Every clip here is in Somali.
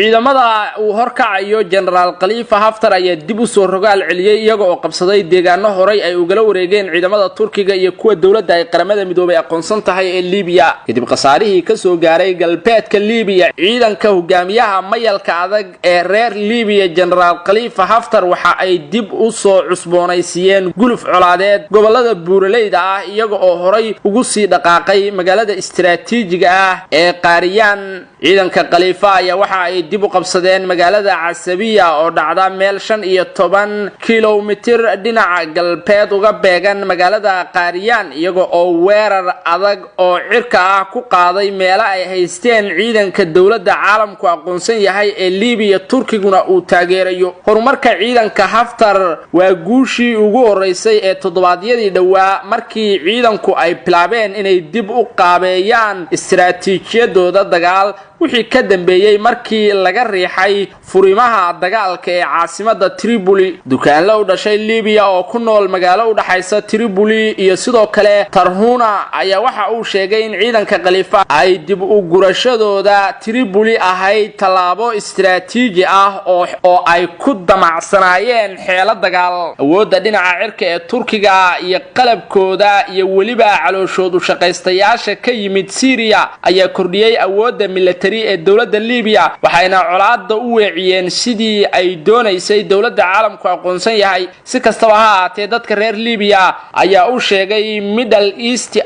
ciidamada uu horkacayo General Khalifa Haftar ayaa dib u soo rogaal celiyay iyaga oo qabsaday deegaano horay ay uga wareegeen ciidamada Turkiga iyo kuwa dawladda ay qaramada midoobay aqoonsan tahay ee Liibiya kadib qasaarihii ka soo gaaray galbeedka Liibiya ciidanka hogaamiyaha mayalka adag ee reer Liibiya General Khalifa Haftar waxa ay dib u soo cusboonaysiiyeen guluf colaadeed gobolada buuraleyda ah iyaga oo horay ugu sii dhaqaaqay magaalada istiraatiijiga ah ee Qaariyaan ciidanka Khalifa ayaa waxa ay dib u qabsadeen magaalada Casabiya oo dhacda meel 15 kiiloomitir dhinaca galbeed uga beegan magaalada Qaariyaan iyaga oo weerar adag oo cirka ah ku qaaday meel ay haysteen ciidanka dawladda caalamku aqoonsan yahay ee Liibiya Turkiguna uu taageerayo horumarka ciidanka Haftar waa guushii ugu horeysay ee toddobaadyadii dhawaa markii ciidanku ay bilaabeen inay dib u qaabeeyaan istiraatiijiyadooda dagaal wixii ka dambeeyay markii laga riixay furimaha dagaalka ee caasimada Tripoli dukaanle u dhashay Liibiya oo ku nool magaalo u dhaxaysa Tripoli iyo sidoo kale Tarhuna ayaa waxa uu sheegay in ciidanka Khalifa ay dib u gurashadooda Tripoli ahayd talaabo istiraatiiji ah oo ay ku damacsanaayeen xeelad dagaal awoodda dhinaca cirka ee Turkiga iyo qalabkooda iyo waliba calooshoodu shaqaystayaasha ka yimid Syria ayaa kordhiyay awoodda military ee dawladda Liibiya waxayna colaadda u weeciyeen sidii ay doonaysay dawladda caalamku aqoonsan yahay si kastaba ha ahaatee dadka reer Liibiya ayaa u sheegay Middle East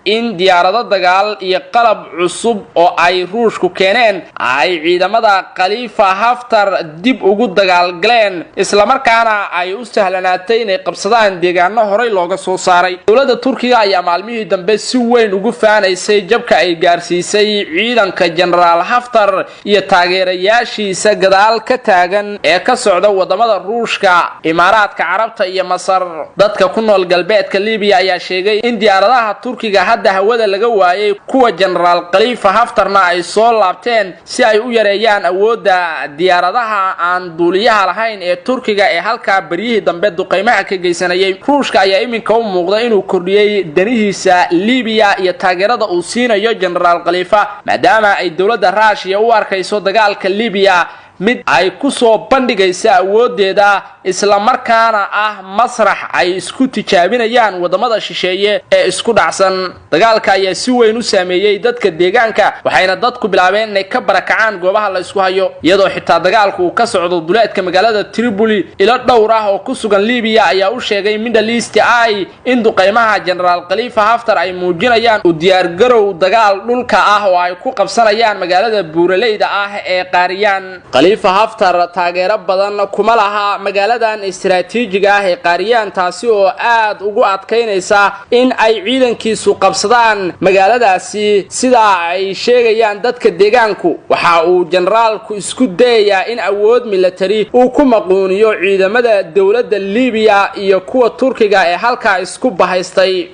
in diyaarado dagaal iyo qalab cusub oo ay Ruushku keeneen ay ciidamada Khalifa Haftar dib ugu dagaalgaleen isla markaana ay u sahlanaatay inay qabsadaan deegaano horay looga soo saaray dawladda Turkiga ayaa maalmihii dambe si weyn ugu faanaysay jabka ay gaarsiisay ciidanka General Haftar iyo taageerayaashiisa gadaal ka taagan ee ka socda wadamada Ruushka Imaaraadka Carabta iyo Masar dadka ku nool galbeedka Liibiya ayaa sheegay in diyaaradaha Turkiga hadda hawada laga waayay kuwa General Khalifa Haftarna ay soo laabteen si ay u yareeyaan awoodda diyaaradaha aan duuliyaha lahayn ee Turkiga ee halka bariyihii dambe duqeymaha ka geysanayay Ruushka ayaa iminka u muuqda inuu kordhiyay danihiisa Liibiya iyo taageerada uu siinayo General Khalifa maadaama ay dawladda Russia u arkayso dagaalka Liibiya mid ay ku soo bandhigaysa awoodeeda isla markaana ah masrax ay isku tijaabinayaan wadamada shisheeye ee isku dhacsan dagaalka ayaa si weyn u saameeyay dadka deegaanka waxayna dadku bilaabeen inay ka barakacaan goobaha la isku hayo iyadoo xitaa dagaalku uu ka socdo duleedka magaalada Tripoli ila dhowr ah oo ku sugan Liibiya ayaa u sheegay Middle East in duqeymaha General Khalifa Haftar ay muujinayaan u diyaar garow dagaal dhulka ah oo ay ku qabsanayaan magaalada buuraleyda ah ee Qaariyaan Khalifa Haftar taageero badan kuma laha magaaladan istiraatiijiga ah ee Qaariyaan taasi oo aad ugu adkeynaysa in ay ciidankiisu qabsadaan magaaladaasi sida ay sheegayaan dadka deegaanku waxa uu generaalku isku dayayaa in awood military uu ku maquuniyo ciidamada dawladda Liibiya iyo kuwa Turkiga ee halka isku bahaystay